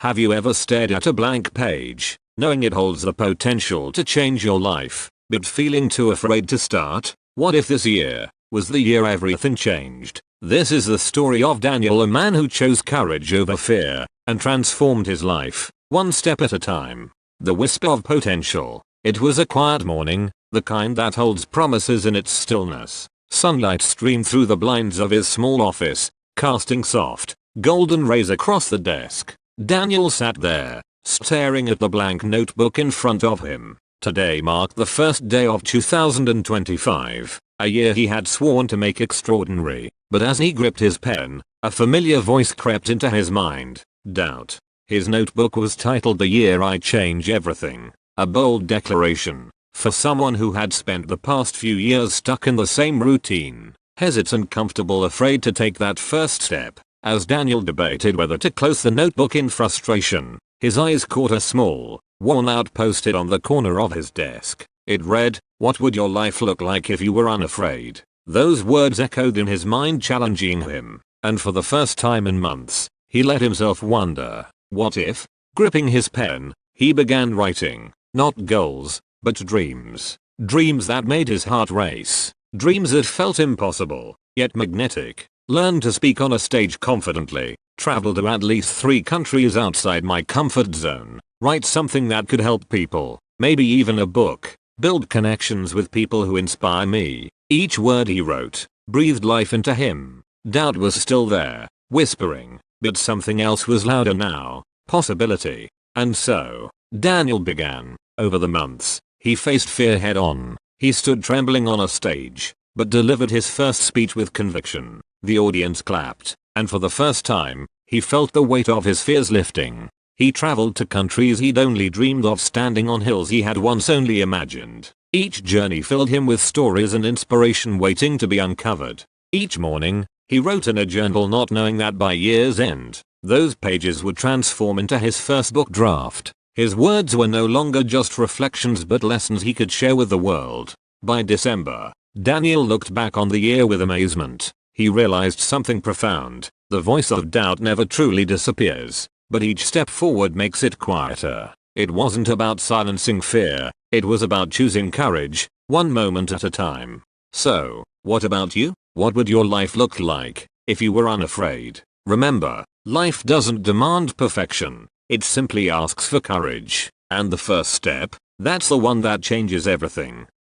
Have you ever stared at a blank page, knowing it holds the potential to change your life, but feeling too afraid to start? What if this year was the year everything changed? This is the story of Daniel, a man who chose courage over fear and transformed his life, one step at a time. The whisper of potential. It was a quiet morning, the kind that holds promises in its stillness. Sunlight streamed through the blinds of his small office, casting soft, golden rays across the desk. Daniel sat there, staring at the blank notebook in front of him. Today marked the first day of 2025, a year he had sworn to make extraordinary. But as he gripped his pen, a familiar voice crept into his mind. Doubt. His notebook was titled "The Year I Change Everything," a bold declaration for someone who had spent the past few years stuck in the same routine, hesitant, comfortable, afraid to take that first step. As Daniel debated whether to close the notebook in frustration, his eyes caught a small, worn-out post-it on the corner of his desk. It read, "What would your life look like if you were unafraid?" Those words echoed in his mind, challenging him, and for the first time in months, he let himself wonder, what if? Gripping his pen, he began writing, not goals, but dreams. Dreams that made his heart race. Dreams that felt impossible, yet magnetic. Learn to speak on a stage confidently, travel to at least 3 countries outside my comfort zone, write something that could help people, maybe even a book, build connections with people who inspire me. Each word he wrote breathed life into him. Doubt was still there, whispering, but something else was louder now, possibility. And so, Daniel began. Over the months, he faced fear head on. He stood trembling on a stage, but delivered his first speech with conviction. The audience clapped, and for the first time, he felt the weight of his fears lifting. He traveled to countries he'd only dreamed of, standing on hills he had once only imagined. Each journey filled him with stories and inspiration waiting to be uncovered. Each morning, he wrote in a journal, not knowing that by year's end, those pages would transform into his first book draft. His words were no longer just reflections but lessons he could share with the world. By December, Daniel looked back on the year with amazement. He realized something profound. The voice of doubt never truly disappears, but each step forward makes it quieter. It wasn't about silencing fear, it was about choosing courage, one moment at a time. So, what about you? What would your life look like if you were unafraid? Remember, life doesn't demand perfection, it simply asks for courage. And the first step, that's the one that changes everything.